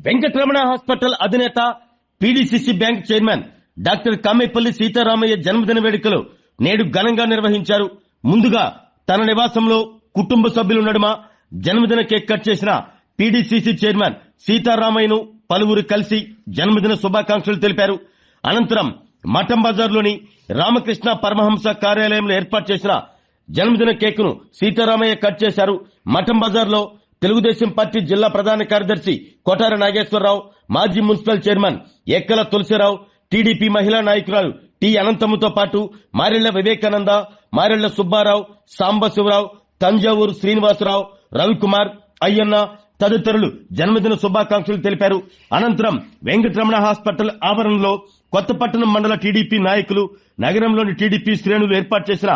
Venkataramana hospital అధినేత PDCC bank chairman doctor Kamepalli Sitaramayya జన్మదిన వేడుకలు నేడు ఘనంగా నిర్వహించారు. ముందుగా తన నివాసంలో కుటుంబ సభ్యుల నడుమ జన్మదిన కేక్ కట్ చేసిన పీడీసీసీ చైర్మన్ సీతారామయ్యను పలువురు కలిసి జన్మదిన శుభాకాంక్షలు తెలిపారు. అనంతరం మఠం బజార్లోని రామకృష్ణ పరమహంస కార్యాలయంలో ఏర్పాటు చేసిన జన్మదిన కేకును సీతారామయ్య కట్ చేశారు. మఠం బజార్లో తెలుగుదేశం పార్టీ జిల్లా ప్రధాన కార్యదర్శి కొటార నాగేశ్వరరావు, మాజీ మున్సిపల్ చైర్మన్ ఎక్కల తులసిరావు, టీడీపీ మహిళా నాయకురాలు టి అనంతముతో పాటు మారెళ్ల వివేకానంద, మారెళ్ల సుబ్బారావు, సాంబశివరావు, తంజావూరు శ్రీనివాసరావు, రవికుమార్, అయ్యన్న తదితరులు జన్మదిన శుభాకాంక్షలు తెలిపారు. అనంతరం వెంకటరమణ హాస్పిటల్ ఆవరణలో కొత్తపట్టణం మండల టీడీపీ నాయకులు, నగరంలోని టీడీపీ శ్రేణులు ఏర్పాటు చేసిన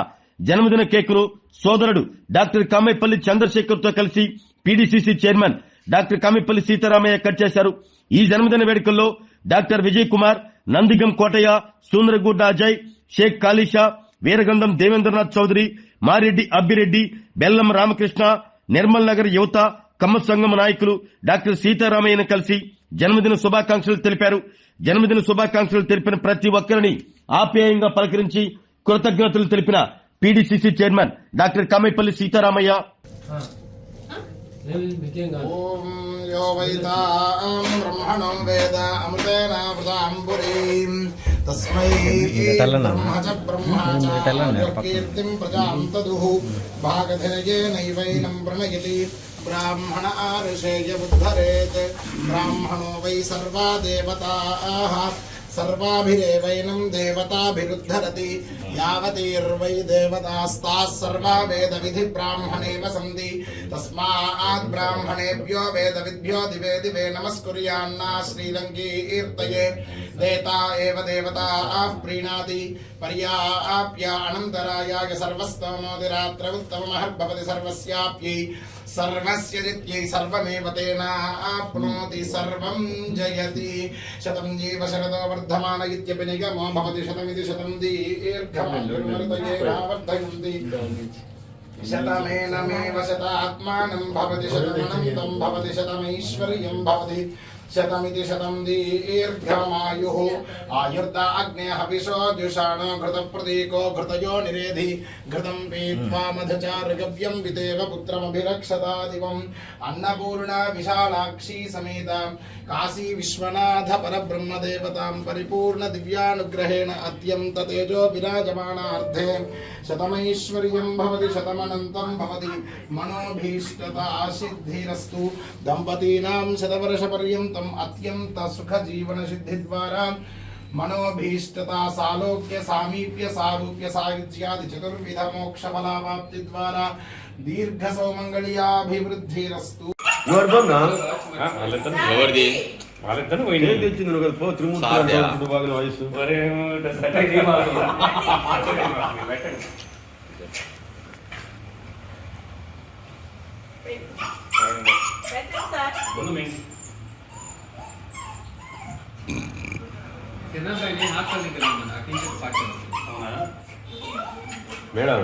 జన్మదిన కేకును సోదరుడు డాక్టర్ కామేపల్లి చంద్రశేఖర్ తో కలిసి PDCC chairman doctor Kamepalli Sitaramayya cut చేశారు. ఈ జన్మదిన వేడుకల్లో డాక్టర్ విజయ్ కుమార్, నందిగం కోటయ్య, సూందరగుడ్డ అజయ్, షేక్ కాళీషా, వీరగంధం దేవేంద్రనాథ్ చౌదరి, మారెడ్డి అబ్బిరెడ్డి, బెల్లం రామకృష్ణ, నిర్మల్ నగర్ యువత కమ్మ సంఘం నాయకులు డాక్టర్ సీతారామయ్యను కలిసి జన్మదిన శుభాకాంక్షలు తెలిపారు. జన్మదిన శుభాకాంక్షలు తెలిపిన ప్రతి ఒక్కరిని ఆప్యాయంగా పలకరించి కృతజ్ఞతలు తెలిపిన PDCC chairman doctor Kamepalli Sitaramaiah ఓం యో వైతాం బ్రహ్మణో వేద అమృతేన వృతాంబురీం తస్మై బ్రహ్మచ బ్రహ్మచార్యకీర్తిం ప్రజాం తదుః భాగధేయేనైవైనం ప్రణయతి బ్రాహ్మణ ఆరుషేయ ఉద్ధరేత్ బ్రాహ్మణో వై సర్వా దేవతాః सर्वाभिरेवैनं देवताभिरुद्धरति यावतीर्वै देवतास्ताः सर्वा वेदविधि ब्राह्मणे वसन्ति तस्मात् ब्राह्मणेभ्यो वेदविद्भ्यो दिवे दिवे नमस्कुर्यान्ना श्रीलङ्कीर्तये देता एव देवताः प्रीणाति पर्याप्य अनन्तरायाय सर्वस्तमोदिरात्र उत्तममहर्भवति सर्वस्याप्यै सर्वस्य जित्यै सर्वमेव तेनाप्नोति सर्वं जयति शतं जीव शरदो वर्धमान इत्यपि निगमो भवति शतमिति शतं दीर्घमायुर्वर्धयन्ति शतमेनमेव शतात्मानं भवति शतमनन्तं भवति शतमैश्वर्यं भवति शतमिति शतं दीर्घमायुः आयुर्दा अग्ने हविषो जुषाणो घृतप्रतीको घृतयो निरेधि घृतं पीत्वा मधुचारुगव्यं विदेव पुत्रमभिरक्षता दिवम् अन्नपूर्णा विशालाक्षी समेता काशी विश्वनाथ परब्रह्मदेवतां परिपूर्ण दिव्यानुग्रहेण अत्यन्त तेजो विराजमानार्थे शतमैश्वर्यं भवति शतमनन्तं भवति मनोभीष्टता सिद्धिरस्तु दम्पतीनां शतवर्षपर्यन्तम् अत्यन्त सुख जीवन सिद्धि द्वारा मनोभीष्टता सालोक्य सामीप्य सारूप्य सायुज्यादि चतुर्विध मोक्ष फलाप्ति द्वारा दीर्घ सौमंगल्याभिवृद्धिरस्तु వాళ్ళిద్దరు తెచ్చింది కదా పో త్రిమూర్తి బాగా వయసు మేడం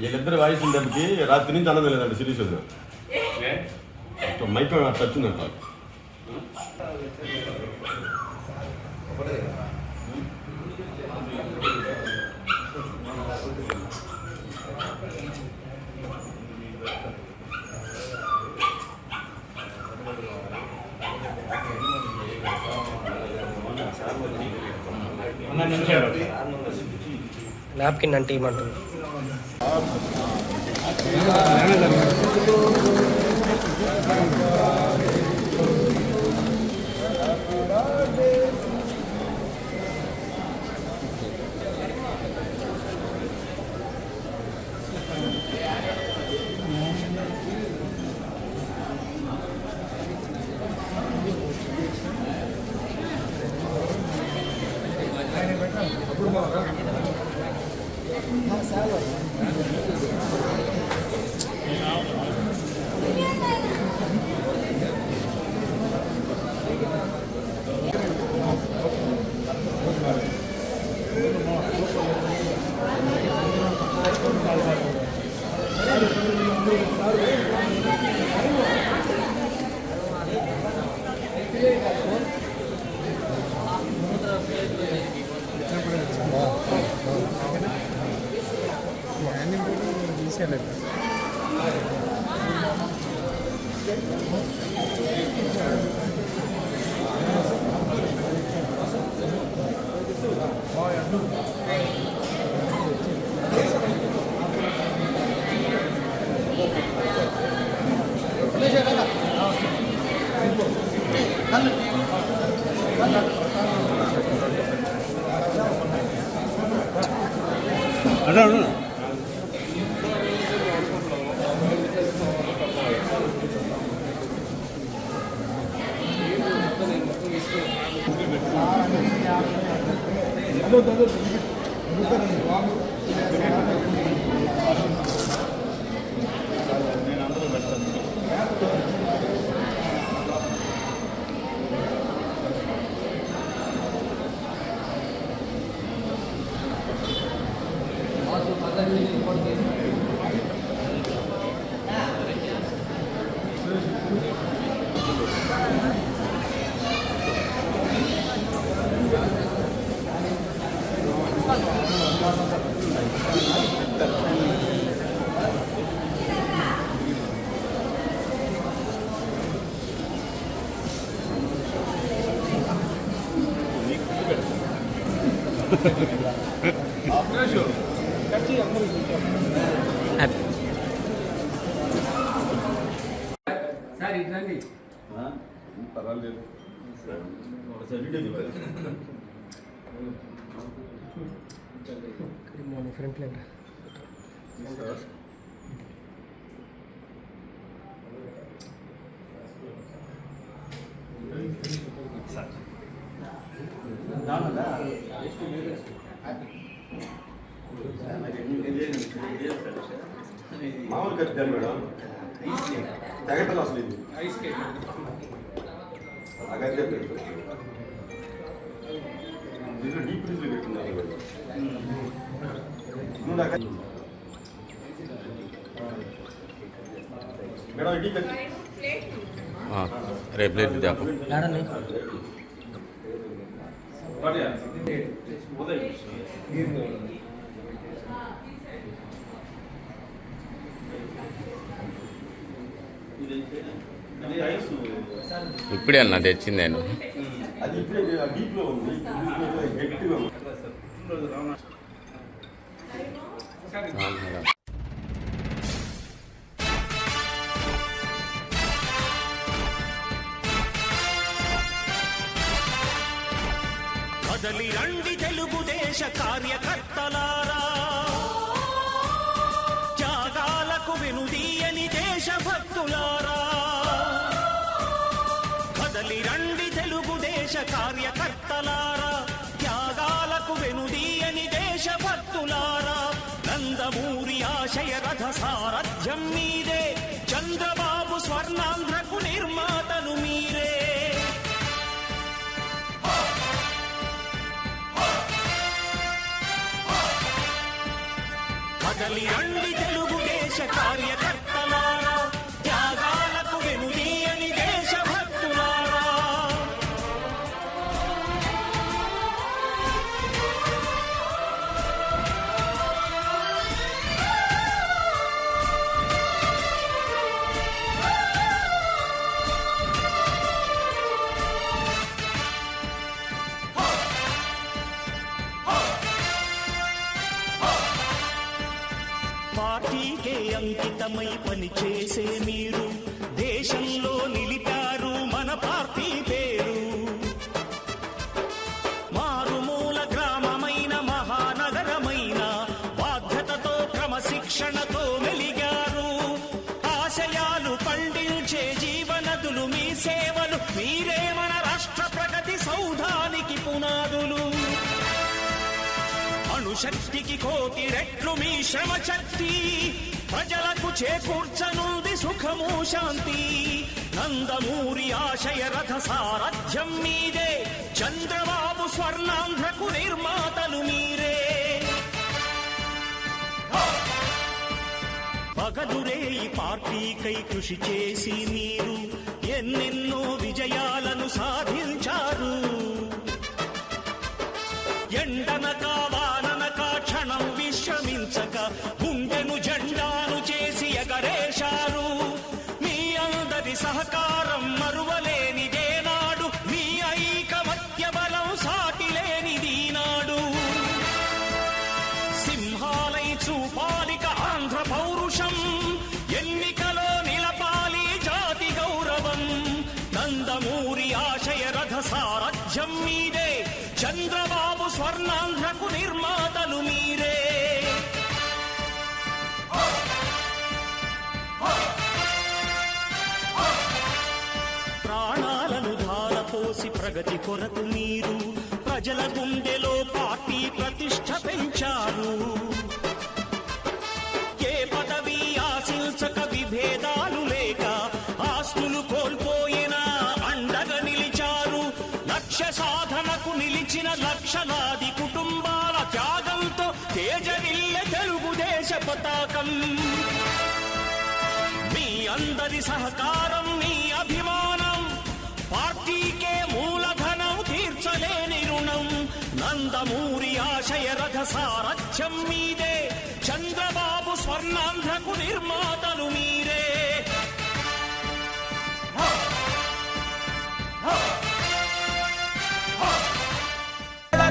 వీళ్ళిద్దరు వయసు దెబ్బకి రాత్రి నుంచి అన్నది లేదండి సిరీస్ మైక్ వచ్చిందంట నాప్కిన్ అంటే ఏమంటుంది పర్వాలేదు ఫ్రంట్ లైన్ మామూలు కట్టారు మేడం తగ్గటం అసలు ఇది దీంట్లో డీప్ ఫ్రిడ్జ్లో పెట్టున్నారు మేడం ఇటీ కట్టి रे प्लेट दे आपको ఇప్పుడే అన్న తెచ్చింది నేను అది ఇప్పుడే డీప్లో ఉంది గట్టిగా ఉంది కదలి రండి తెలుగుదేశ కార్యకర్తలారా, త్యాగాలకు వెనుదీయని దేశభక్తులారా. కదలి రండి తెలుగుదేశ కార్యకర్తలారా, త్యాగాలకు వెనుదీయని దేశభక్తులారా. నందమూరి ఆశయ రథ సారథ్యం మీదే, చంద్రబాబు స్వర్ణాంధ్రకు నిర్మాతలు మీరే. కదలి రండి తెలుగుదేశ కార్యకర్తలారా, త్యాగాలకు వెనుదీయని దేశభక్తులారా. పార్టీకే అంకితమై పనిచేసే మీరు దేశంలో నిలిపారు మన పార్టీ పేరు. మారుమూల గ్రామమైన మహానగరమైన బాధ్యతతో క్రమశిక్షణతో మెలిగారు. ఆశయాలు పండించే జీవనదులు మీ సేవలు, మీరే మన రాష్ట్ర ప్రగతి సౌధానికి పునాదులు. అణుశక్తికి కోటి రెట్లు మీ శ్రమ శక్తి, ప్రజలకు చేకూర్చనుంది సుఖము శాంతి. నందమూరి ఆశయ రథ సారథ్యం మీదే, చంద్రబాబు స్వర్ణాంధ్రకు నిర్మాతలు మీరే. పగలురే ఈ పార్టీకై కృషి చేసి మీరు ఎన్నెన్నో విజయాలను సాధించారు. నందమూరి ఆశయ రథ సారథ్యం మీదే, చంద్రబాబు స్వర్ణాంధ్రకు నిర్మాతలు మీరే. ప్రాణాలను ధారపోసి ప్రగతి కొరకు మీరు ప్రజల గుండెలో పార్టీ ప్రతిష్ఠ పెంచారు. ఏ పదవి ఆశించక విభేదాలు లేక ఆస్తులు కోల్పోయినా అండగా నిలిచారు. లక్ష్య సాధనకు నిలిచిన లక్షలాది కుటుంబాల త్యాగంతో తేజరిల్లె తెలుగుదేశ పతాకం. మీ అందరి సహకారం, మీ అభిమానం పార్టీకే మూలధనం, తీర్చలేని రుణం. నందమూరి ఆశయ రథ సారథ్యం మీదే, చంద్రబాబు స్వర్ణాంధ్రకు నిర్మాతలు మీరే.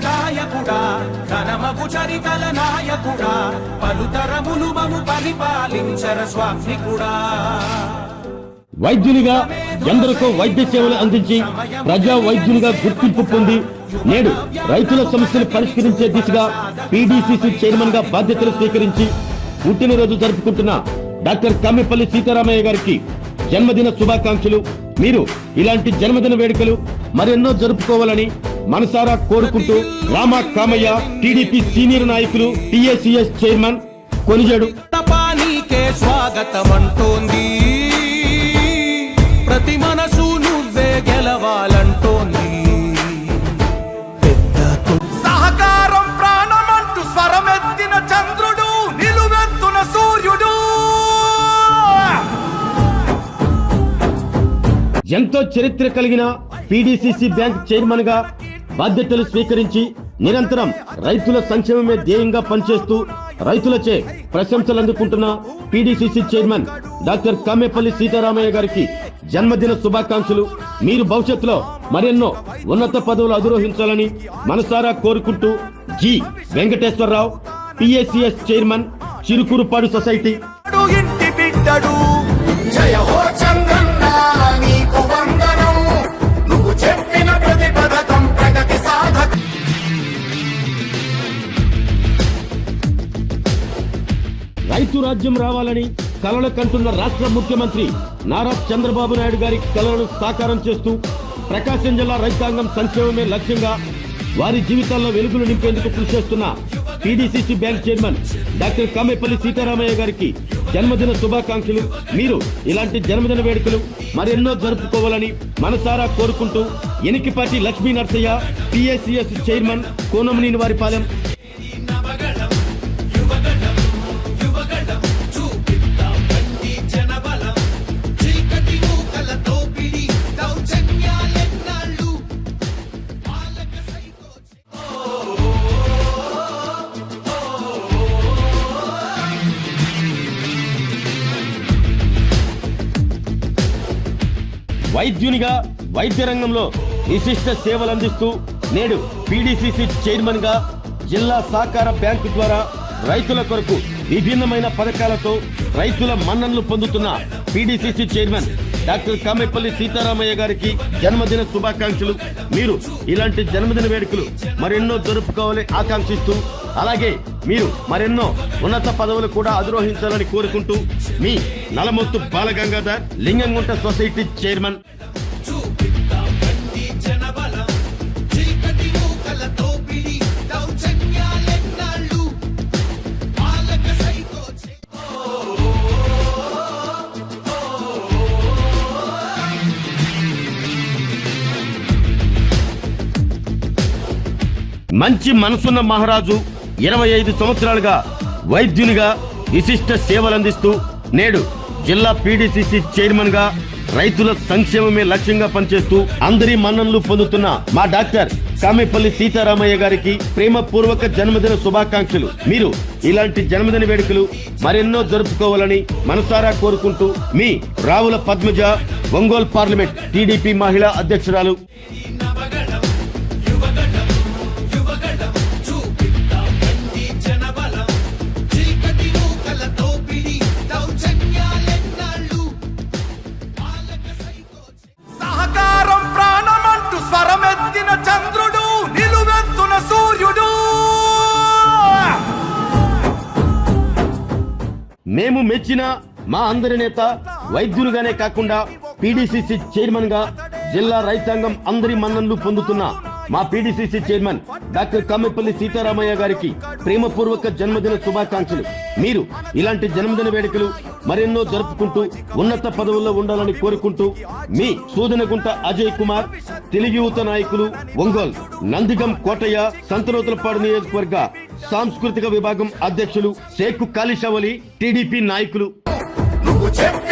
నాయకుడా, ఘనమగు చరితల నాయకుడా, పలుతరములు మము పరిపాలించర స్వామికుడా. వైద్యునిగా ఎందరికో వైద్య సేవలు అందించి ప్రజా వైద్యునిగా గుర్తింపు పొంది నేడు రైతుల సమస్యలు పరిష్కరించే దిశగా పీడీసీసీ చైర్మన్ గా బాధ్యతలు స్వీకరించి పుట్టినరోజు జరుపుకుంటున్న డాక్టర్ కమ్మెపల్లి సీతారామయ్య గారికి జన్మదిన శుభాకాంక్షలు. మీరు ఇలాంటి జన్మదిన వేడుకలు మరెన్నో జరుపుకోవాలని మనసారా కోరుకుంటూ రామ కామయ్య, టీడీపీ సీనియర్ నాయకులు, టీఏసీఎస్ చైర్మన్, కొనిజేడు. తపానీకే స్వాగతమంటోంది, ప్రతి మనసు నువ్వే గెలవాలంటోంది. సహకారం ప్రాణమంటూ స్వరమెత్తిన చంద్రుడు, నిలువెత్తున సూర్యుడు. ఎంతో చరిత్ర కలిగిన పీడీసీసీ బ్యాంక్ చైర్మన్ గా బాధ్యతలు స్వీకరించి నిరంతరం రైతుల సంక్షేమమే ధ్యేయంగా పనిచేస్తూ రైతులచే ప్రశంసలు అందుకుంటున్న PDCC chairman doctor Kammepalli Sitaramaiah గారికి జన్మదిన శుభాకాంక్షలు. మీరు భవిష్యత్తులో మరెన్నో ఉన్నత పదవులు అధిరోహించాలని మనసారా కోరుకుంటూ జి వెంకటేశ్వరరావు, టీఏసీఎస్ చైర్మన్, చిరుకురుపాడు సొసైటీ. ఇంటి బిడ్డడు, జయ హో చంద్రన్న నీకు వందనం, నువ్వు చెప్పిన ప్రతి పథకం ప్రగతి సాధక. రైతు రాజ్యం రావాలని కలలు కంటున్న రాష్ట్ర ముఖ్యమంత్రి నారా చంద్రబాబు నాయుడు గారి కలలను సాకారం చేస్తూ ప్రకాశం జిల్లా రైతాంగం సంక్షేమమే లక్ష్యంగా వారి జీవితాల్లో వెలుగులు నింపేందుకు కృషి చేస్తున్న PDCC bank chairman doctor Kammepalli Sitaramaiah గారికి జన్మదిన శుభాకాంక్షలు. మీరు ఇలాంటి జన్మదిన వేడుకలు మరెన్నో జరుపుకోవాలని మనసారా కోరుకుంటూ ఎనికిపాటి లక్ష్మీ నరసయ్య, టీఏసీఎస్ చైర్మన్, కోనమనేని వారిపాలెం. వైద్యునిగా వైద్య రంగంలో విశిష్ట సేవలు అందిస్తూ నేడు పీడీసీసీ చైర్మన్ గా జిల్లా సహకార బ్యాంకు ద్వారా రైతుల కొరకు విభిన్నమైన పథకాలతో రైతుల మన్ననలు పొందుతున్న PDCC chairman doctor Kammepalli Sitaramaiah గారికి జన్మదిన శుభాకాంక్షలు. మీరు ఇలాంటి జన్మదిన వేడుకలు మరెన్నో జరుపుకోవాలని ఆకాంక్షిస్తూ అలాగే మీరు మరెన్నో ఉన్నత పదవులు కూడా అధిరోహించాలని కోరుకుంటూ మీ నలమొత్తు బాలగంగాధర్, లింగంగుంట సొసైటీ చైర్మన్. మంచి మనసున్న మహారాజు 25 సంవత్సరాలుగా వైద్యునిగా విశిష్ట సేవలందిస్తూ నేడు జిల్లా పీడీసీసీ చైర్మన్ గా రైతుల సంక్షేమమే లక్ష్యంగా పనిచేస్తూ అందరి మన్ననలు పొందుతున్న మా డాక్టర్ కమ్మెపల్లి సీతారామయ్య గారికి ప్రేమపూర్వక జన్మదిన శుభాకాంక్షలు. మీరు ఇలాంటి జన్మదిన వేడుకలు మరెన్నో జరుపుకోవాలని మనసారా కోరుకుంటూ మీ రావుల పద్మజ, ఒంగోలు పార్లమెంట్ టీడీపీ మహిళా అధ్యక్షురాలు. సహకారం మేము మెచ్చిన మా అందరి నేత వైద్యులుగానే కాకుండా పీడీసీసీ చైర్మన్ గా జిల్లా రైతాంగం అందరి మన్ననలు పొందుతున్న మా PDCC chairman doctor Kammepalli Sitaramayya గారికి ప్రేమపూర్వక జన్మదిన శుభాకాంక్షలు. మీరు ఇలాంటి జన్మదిన వేడుకలు మరెన్నో జరుపుకుంటూ ఉన్నత పదవుల్లో ఉండాలని కోరుకుంటూ మీ సూదనగుంట అజయ్ కుమార్, తెలుగు యువత నాయకులు, ఒంగోలు, నందిగం కోటయ్య, సంతనూతలపాడు నియోజకవర్గ సాంస్కృతిక విభాగం అధ్యక్షులు షేక్ కాళీషావలి, టీడీపీ నాయకులు. నువ్వు చెప్పిన